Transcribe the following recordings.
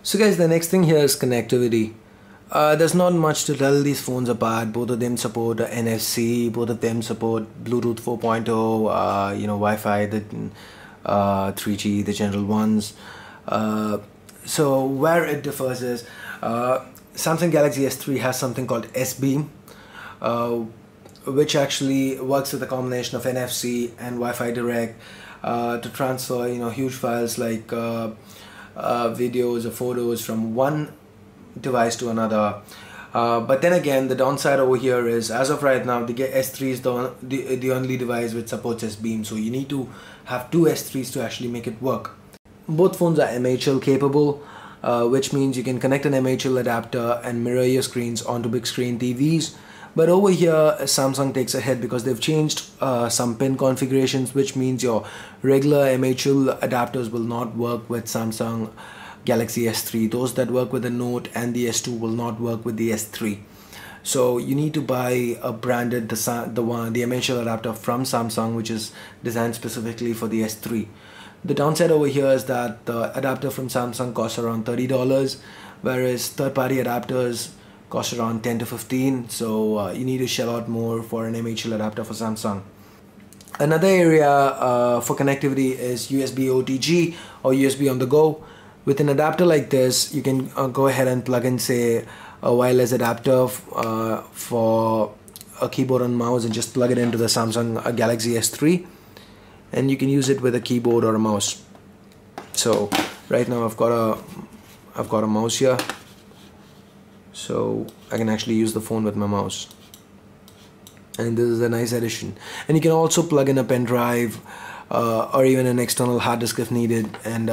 So guys, the next thing here is connectivity. There's not much to tell these phones apart. Both of them support NFC, both of them support Bluetooth 4.0, Wi-Fi, the 3G, the general ones. So where it differs is Samsung Galaxy S3 has something called S-Beam, which actually works with a combination of NFC and Wi-Fi direct to transfer huge files like videos or photos from one device to another. But then again, the downside over here is, as of right now, the S3 is the only device which supports S-Beam, so you need to have two S3s to actually make it work. Both phones are MHL capable, which means you can connect an MHL adapter and mirror your screens onto big screen TVs. But over here, Samsung takes a hit because they've changed some pin configurations, which means your regular MHL adapters will not work with Samsung Galaxy S3. Those that work with the Note and the S2 will not work with the S3. So you need to buy a branded the MHL adapter from Samsung, which is designed specifically for the S3. The downside over here is that the adapter from Samsung costs around $30, whereas third-party adapters cost around 10 to 15. So you need to shell out more for an MHL adapter for Samsung. Another area for connectivity is USB OTG or USB on the go. With an adapter like this, you can go ahead and plug in, say, a wireless adapter for a keyboard and mouse, and just plug it into the Samsung Galaxy S3, and you can use it with a keyboard or a mouse. So right now I've got a mouse here, so I can actually use the phone with my mouse, and this is a nice addition. And you can also plug in a pen drive or even an external hard disk if needed, and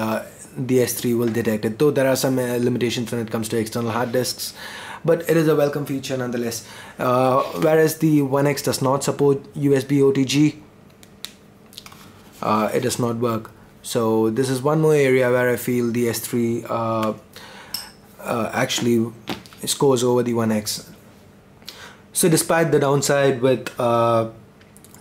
the S3 will detect it, though there are some limitations when it comes to external hard disks, but it is a welcome feature nonetheless. Whereas the One X does not support USB OTG, it does not work. So this is one more area where I feel the S3 actually scores over the One X. So despite the downside with the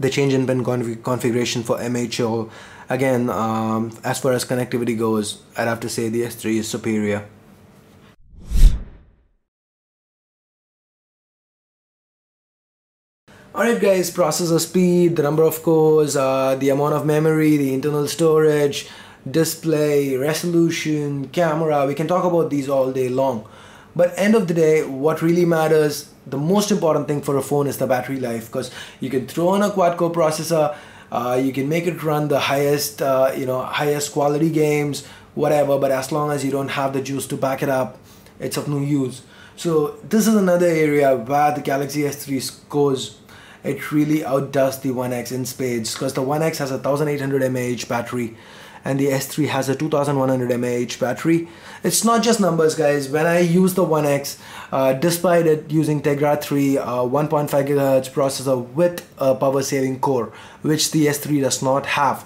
change in pin configuration for MHL, again, as far as connectivity goes, I'd have to say the S3 is superior. Alright guys, processor speed, the number of cores, the amount of memory, the internal storage, display, resolution, camera, we can talk about these all day long. But end of the day, what really matters, the most important thing for a phone is the battery life, because you can throw in a quad-core processor, you can make it run the highest quality games, whatever, but as long as you don't have the juice to back it up, it's of no use. So this is another area where the Galaxy S3 scores. It really outdoes the One X in spades, because the One X has a 1800 mAh battery and the S3 has a 2100 mAh battery. It's not just numbers, guys. When I use the One X, despite it using Tegra 3 1.5 GHz processor with a power saving core, which the S3 does not have,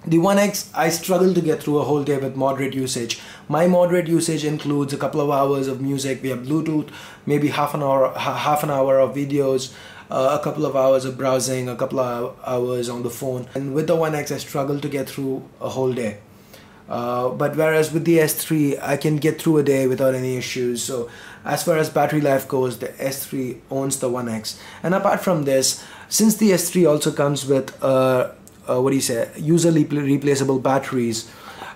the One X, I struggle to get through a whole day with moderate usage. My moderate usage includes a couple of hours of music via Bluetooth, maybe half an hour of videos, a couple of hours of browsing, a couple of hours on the phone. And with the One X, I struggle to get through a whole day. But whereas with the S3, I can get through a day without any issues. So as far as battery life goes, the S3 owns the One X. And apart from this, since the S3 also comes with user replaceable batteries,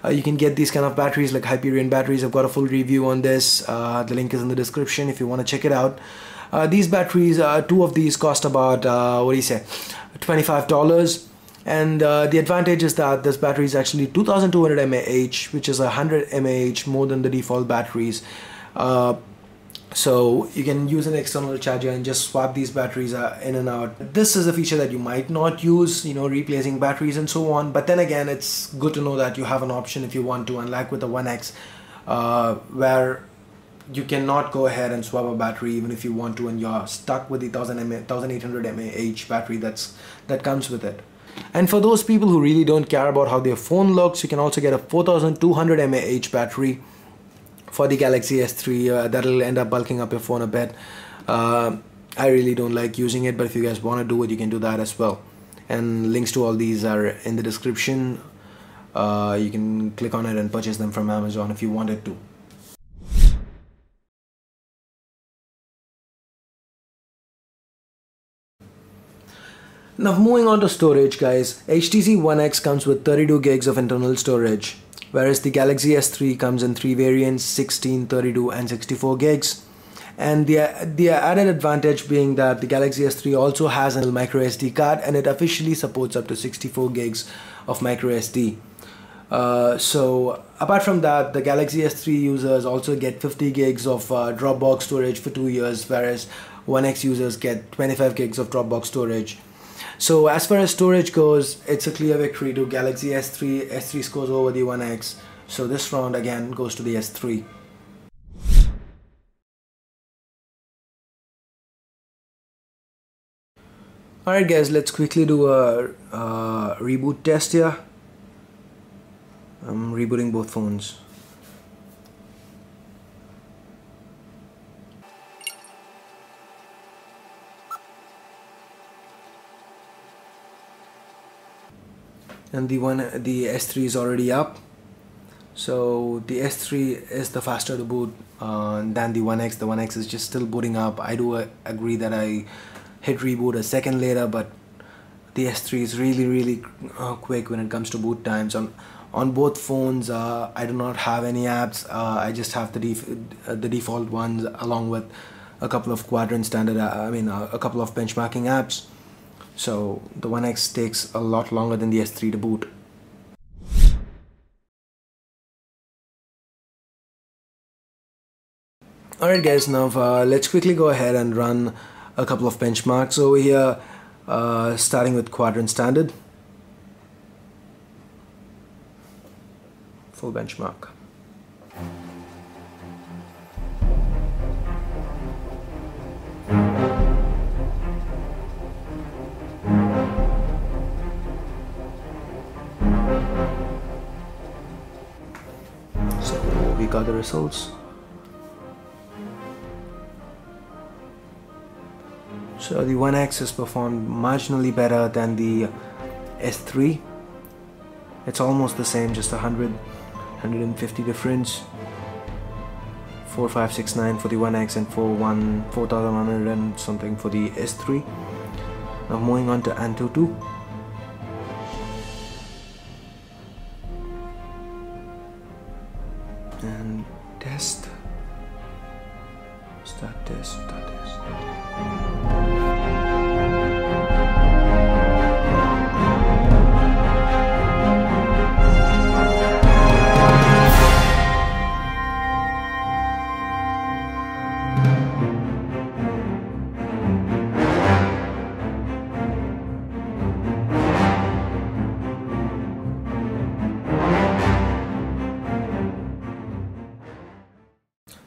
you can get these kind of batteries like Hyperion batteries. I've got a full review on this. The link is in the description if you want to check it out. These batteries, two of these cost about $25, and the advantage is that this battery is actually 2200 mAh, which is 100 mAh more than the default batteries. So you can use an external charger and just swap these batteries in and out. This is a feature that you might not use, replacing batteries and so on, but then again, it's good to know that you have an option if you want to, unlike with the One X, where you cannot go ahead and swap a battery even if you want to, and you're stuck with the 1800 mAh battery that comes with it. And for those people who really don't care about how their phone looks, you can also get a 4200 mAh battery for the Galaxy S3. That'll end up bulking up your phone a bit. I really don't like using it, but if you guys want to do it, you can do that as well. And links to all these are in the description. You can click on it and purchase them from Amazon if you wanted to. Now moving on to storage, guys, HTC One X comes with 32 gigs of internal storage, whereas the Galaxy S3 comes in three variants, 16, 32 and 64 gigs. And the added advantage being that the Galaxy S3 also has a micro SD card, and it officially supports up to 64 gigs of micro SD. So apart from that, the Galaxy S3 users also get 50 gigs of Dropbox storage for 2 years, whereas One X users get 25 gigs of Dropbox storage. So as far as storage goes, it's a clear victory to Galaxy S3. S3 scores over the One X. So this round again goes to the S3. Alright guys, let's quickly do a reboot test here. I'm rebooting both phones. And the S3 is already up. So the S3 is the faster to boot than the One X. The One X is just still booting up. I do agree that I hit reboot a second later, but the S3 is really quick when it comes to boot times. On both phones, I do not have any apps. I just have the default ones, along with a couple of quadrant standard. A couple of benchmarking apps. So the One X takes a lot longer than the S3 to boot. Alright guys, now let's quickly go ahead and run a couple of benchmarks over here, starting with quadrant standard. Full benchmark. So we got the results. So the One X has performed marginally better than the S3. It's almost the same, just 150 difference. 4569 for the One X and 4100 and something for the S3. Now moving on to Antutu. And test. Start test.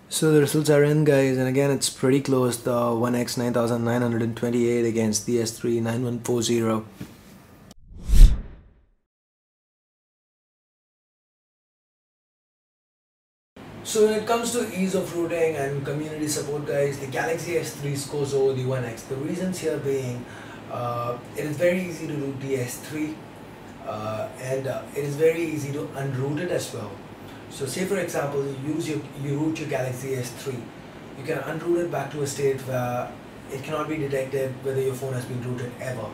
So the results are in, guys, and again it's pretty close. The One X 9928 against the S3 9140. So when it comes to ease of routing and community support, guys, the Galaxy S3 scores over the One X. The reasons here being, it is very easy to root the S3 and it is very easy to unroot it as well. So say for example, you root your Galaxy S3, you can unroot it back to a state where it cannot be detected whether your phone has been rooted ever.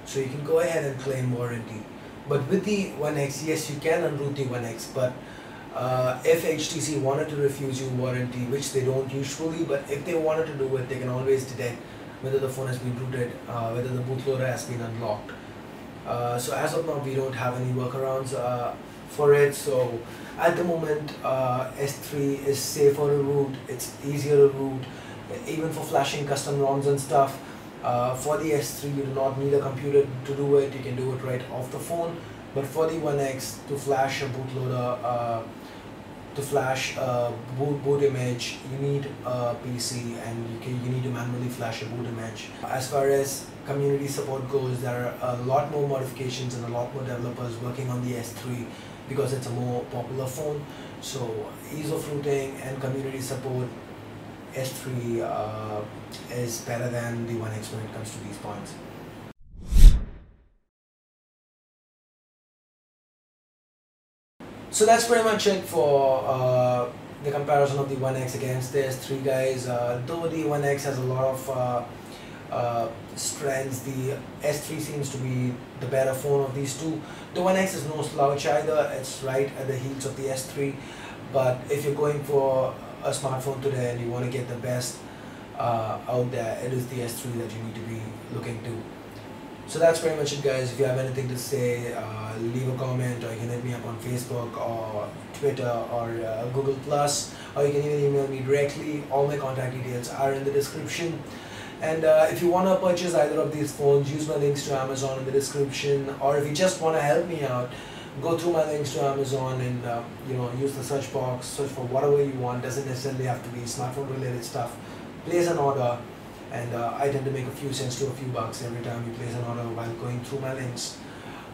So you can go ahead and claim warranty. But with the One X, yes, you can unroot the One X, but if HTC wanted to refuse you warranty, which they don't usually, but if they wanted to do it, they can always detect whether the phone has been rooted, whether the bootloader has been unlocked. So as of now, we don't have any workarounds for it. So at the moment, S3 is safer to root, it's easier to root, even for flashing custom ROMs and stuff. For the S3, you do not need a computer to do it, you can do it right off the phone. But for the One X, to flash a bootloader, to flash a boot image, you need a PC and you need to manually flash a boot image. As far as community support goes, there are a lot more modifications and a lot more developers working on the S3 because it's a more popular phone. So ease of routing and community support, S3 is better than the One X when it comes to these points. So that's pretty much it for the comparison of the One X against the S3, guys. Though the One X has a lot of strengths, the S3 seems to be the better phone of these two. The One X is no slouch either, it's right at the heels of the S3, but if you're going for a smartphone today and you want to get the best out there, it is the S3 that you need to be looking to. So that's pretty much it, guys. If you have anything to say, leave a comment, or you can hit me up on Facebook or Twitter or Google Plus, or you can even email me directly. All my contact details are in the description. And if you want to purchase either of these phones, use my links to Amazon in the description, or if you just want to help me out, go through my links to Amazon and use the search box, search for whatever you want. Doesn't necessarily have to be smartphone related stuff. Place an order, and I tend to make a few cents to a few bucks every time you place an order while going through my links.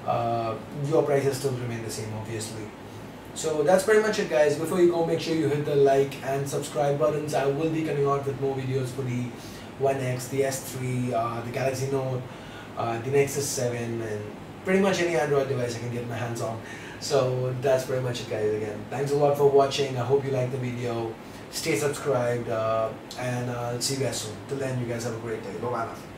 Your prices still remain the same, obviously. So that's pretty much it, guys. Before you go, make sure you hit the like and subscribe buttons. I will be coming out with more videos for the One X, the S3, the Galaxy Note, the Nexus 7, and pretty much any Android device I can get my hands on. So that's pretty much it, guys. Again, thanks a lot for watching. I hope you liked the video. Stay subscribed, and I'll see you guys soon. Till then, you guys have a great day. Bye-bye now.